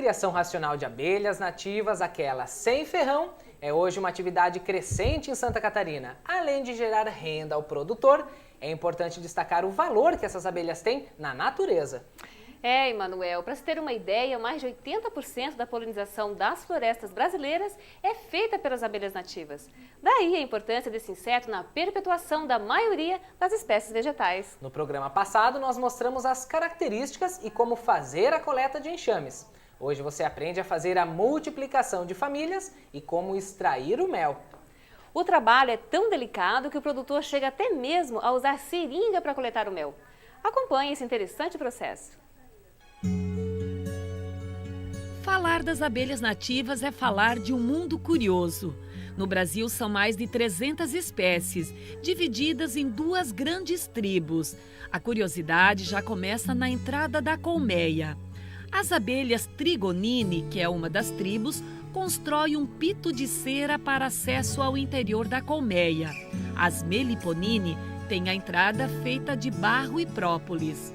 criação racional de abelhas nativas, aquela sem ferrão, é hoje uma atividade crescente em Santa Catarina. Além de gerar renda ao produtor, é importante destacar o valor que essas abelhas têm na natureza. Emanuel, para se ter uma ideia, mais de 80% da polinização das florestas brasileiras é feita pelas abelhas nativas. Daí a importância desse inseto na perpetuação da maioria das espécies vegetais. No programa passado, nós mostramos as características e como fazer a coleta de enxames. Hoje você aprende a fazer a multiplicação de famílias e como extrair o mel. O trabalho é tão delicado que o produtor chega até mesmo a usar seringa para coletar o mel. Acompanhe esse interessante processo. Falar das abelhas nativas é falar de um mundo curioso. No Brasil são mais de 300 espécies, divididas em duas grandes tribos. A curiosidade já começa na entrada da colmeia. As abelhas Trigonine, que é uma das tribos, constrói um pito de cera para acesso ao interior da colmeia. As Meliponine têm a entrada feita de barro e própolis.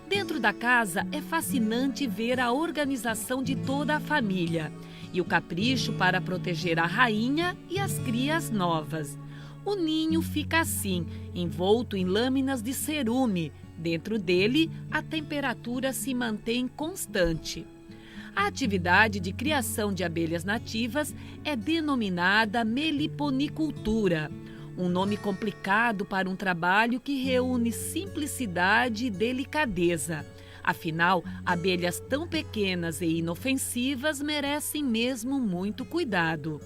Dentro da casa é fascinante ver a organização de toda a família e o capricho para proteger a rainha e as crias novas. O ninho fica assim, envolto em lâminas de cerume. Dentro dele, a temperatura se mantém constante. A atividade de criação de abelhas nativas é denominada meliponicultura. Um nome complicado para um trabalho que reúne simplicidade e delicadeza. Afinal, abelhas tão pequenas e inofensivas merecem mesmo muito cuidado.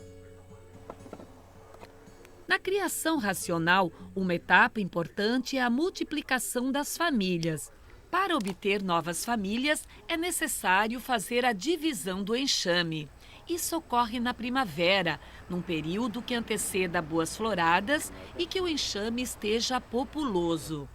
Na criação racional, uma etapa importante é a multiplicação das famílias. Para obter novas famílias, é necessário fazer a divisão do enxame. Isso ocorre na primavera, num período que anteceda boas floradas e que o enxame esteja populoso.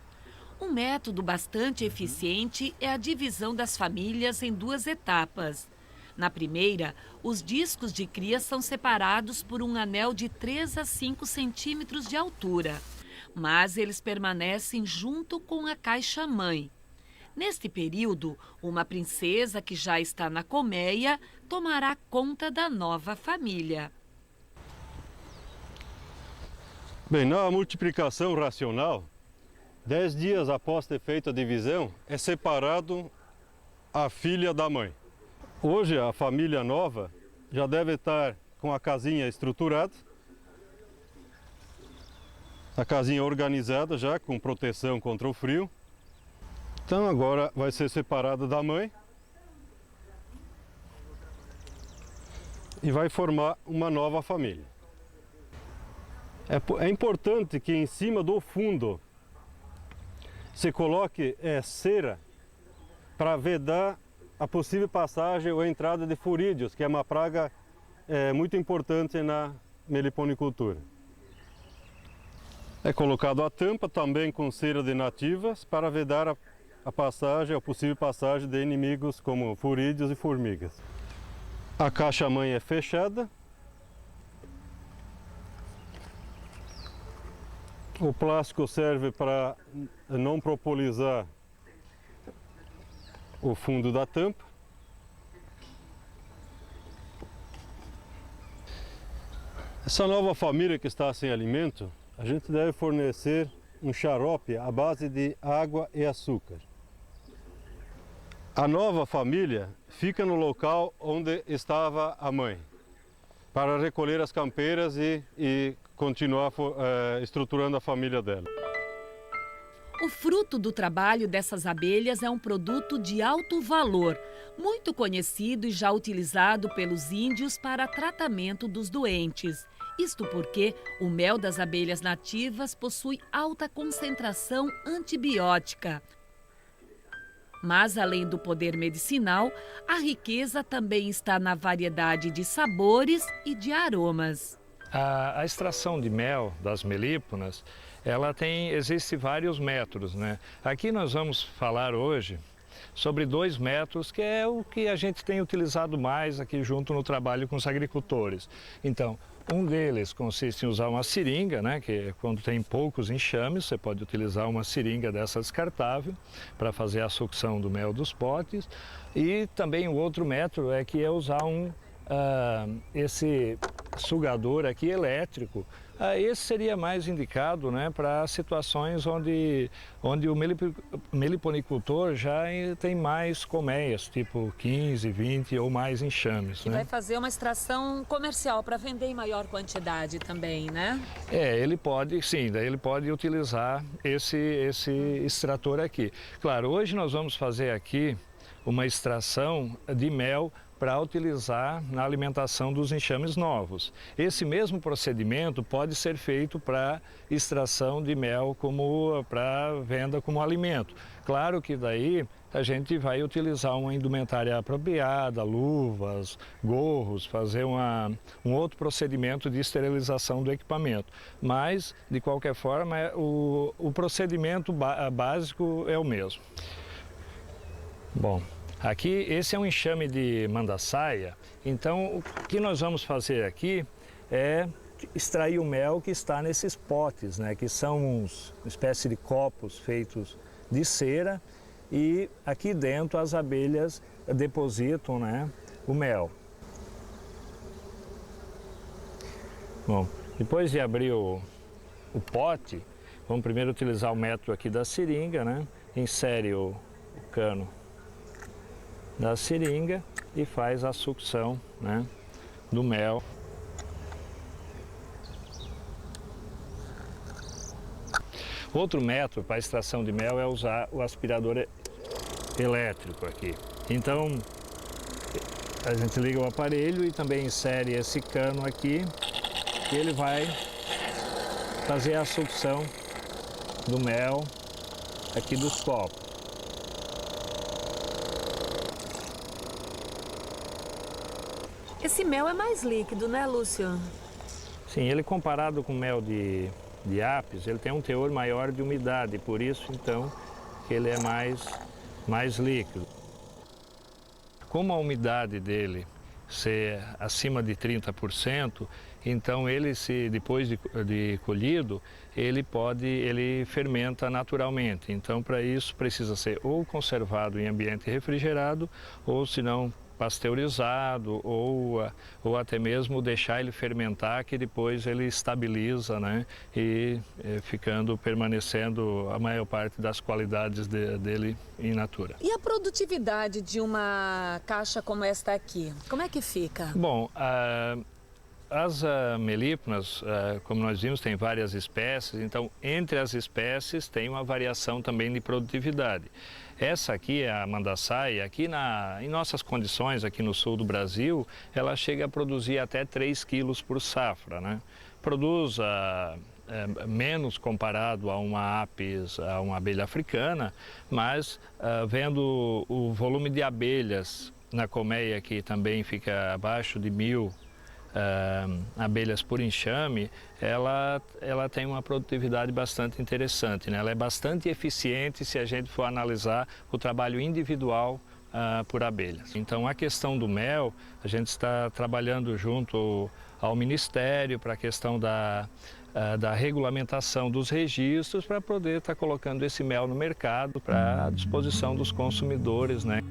Um método bastante eficiente é a divisão das famílias em duas etapas. Na primeira, os discos de cria são separados por um anel de 3 a 5 centímetros de altura, mas eles permanecem junto com a caixa-mãe. Neste período, uma princesa que já está na colmeia tomará conta da nova família. Bem, na multiplicação racional, 10 dias após ter feito a divisão, é separado a filha da mãe. Hoje, a família nova já deve estar com a casinha estruturada, a casinha organizada já, com proteção contra o frio. Então agora vai ser separada da mãe e vai formar uma nova família. É importante que em cima do fundo se coloque cera para vedar a possível passagem ou entrada de furídeos, que é uma praga muito importante na meliponicultura. É colocado a tampa também com cera de nativas para vedar a passagem, a possível passagem de inimigos como furídeos e formigas. A caixa-mãe é fechada. O plástico serve para não propolizar o fundo da tampa. Essa nova família que está sem alimento, a gente deve fornecer um xarope à base de água e açúcar. A nova família fica no local onde estava a mãe, para recolher as campeiras e continuar estruturando a família dela. O fruto do trabalho dessas abelhas é um produto de alto valor, muito conhecido e já utilizado pelos índios para tratamento dos doentes. Isto porque o mel das abelhas nativas possui alta concentração antibiótica. Mas, além do poder medicinal, a riqueza também está na variedade de sabores e de aromas. A extração de mel das melíponas, existe vários métodos, né? Aqui nós vamos falar hoje sobre 2 métodos, que é o que a gente tem utilizado mais aqui junto no trabalho com os agricultores. Então, Um deles consiste em usar uma seringa, né, que é quando tem poucos enxames, você pode utilizar uma seringa dessa descartável para fazer a sucção do mel dos potes. E também o outro método é usar esse sugador aqui elétrico. Esse seria mais indicado, né, para situações onde o meliponicultor já tem mais colmeias, tipo 15, 20 ou mais enxames. Que né? vai fazer uma extração comercial para vender em maior quantidade também, né? Ele pode, sim, daí ele pode utilizar esse extrator aqui. Claro, hoje nós vamos fazer aqui uma extração de mel para utilizar na alimentação dos enxames novos. Esse mesmo procedimento pode ser feito para extração de mel para venda como alimento. Claro que daí a gente vai utilizar uma indumentária apropriada, luvas, gorros, fazer um outro procedimento de esterilização do equipamento. Mas, de qualquer forma, o procedimento básico é o mesmo. Bom, aqui esse é um enxame de mandaçaia, então o que nós vamos fazer aqui é extrair o mel que está nesses potes, né, que são uma espécie de copos feitos de cera e aqui dentro as abelhas depositam, né, o mel. Bom, depois de abrir o pote, vamos primeiro utilizar o método aqui da seringa, né, insere o cano da seringa e faz a sucção, né, do mel. Outro método para a extração de mel é usar o aspirador elétrico aqui. Então, a gente liga o aparelho e também insere esse cano aqui e ele vai fazer a sucção do mel aqui dos copos. Esse mel é mais líquido, né, Lúcio? Sim, ele comparado com mel de apis, ele tem um teor maior de umidade, por isso então que ele é mais líquido. Como a umidade dele ser acima de 30%, então ele depois de colhido, ele fermenta naturalmente. Então para isso precisa ser ou conservado em ambiente refrigerado ou se não pasteurizado ou até mesmo deixar ele fermentar, que depois ele estabiliza, né, e permanecendo a maior parte das qualidades dele in natura. E a produtividade de uma caixa como esta aqui, como é que fica? Bom, as melíponas, como nós vimos, tem várias espécies, então entre as espécies tem uma variação também de produtividade. Essa aqui, a mandaçaia, aqui em nossas condições, aqui no sul do Brasil, ela chega a produzir até 3 quilos por safra, né? Produz menos comparado a uma apis, a uma abelha africana, mas vendo o volume de abelhas na colmeia, que também fica abaixo de 1000 abelhas por enxame, ela tem uma produtividade bastante interessante, né? Ela é bastante eficiente se a gente for analisar o trabalho individual por abelhas. Então a questão do mel, a gente está trabalhando junto ao Ministério para a questão da regulamentação dos registros para poder estar colocando esse mel no mercado para a disposição dos consumidores, né?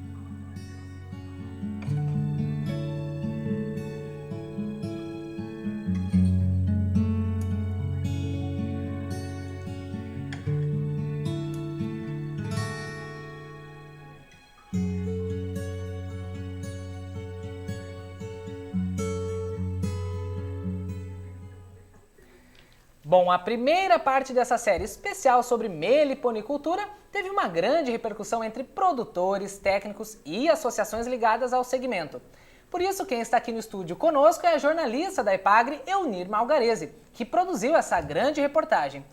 Bom, a primeira parte dessa série especial sobre meliponicultura teve uma grande repercussão entre produtores, técnicos e associações ligadas ao segmento. Por isso, quem está aqui no estúdio conosco é a jornalista da Epagre, Eunir Malgarese, que produziu essa grande reportagem.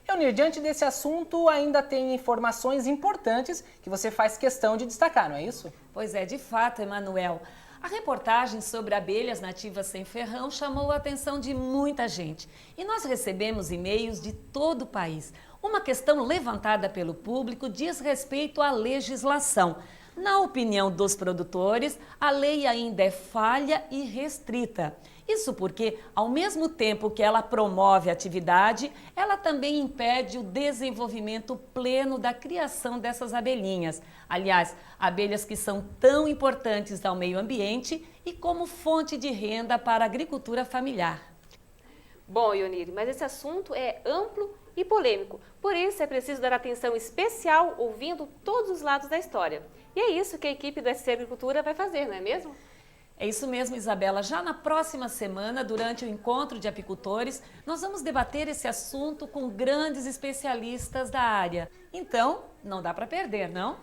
Eunir, diante desse assunto, ainda tem informações importantes que você faz questão de destacar, não é isso? Pois é, de fato, Emanuel. A reportagem sobre abelhas nativas sem ferrão chamou a atenção de muita gente. E nós recebemos e-mails de todo o país. Uma questão levantada pelo público diz respeito à legislação. Na opinião dos produtores, a lei ainda é falha e restrita. Isso porque, ao mesmo tempo que ela promove a atividade, ela também impede o desenvolvimento pleno da criação dessas abelhinhas. Aliás, abelhas que são tão importantes ao meio ambiente e como fonte de renda para a agricultura familiar. Bom, Ionire, mas esse assunto é amplo e polêmico. Por isso é preciso dar atenção especial ouvindo todos os lados da história. E é isso que a equipe do SC Agricultura vai fazer, não é mesmo? É isso mesmo, Isabela. Já na próxima semana, durante o encontro de apicultores, nós vamos debater esse assunto com grandes especialistas da área. Então, não dá para perder, não?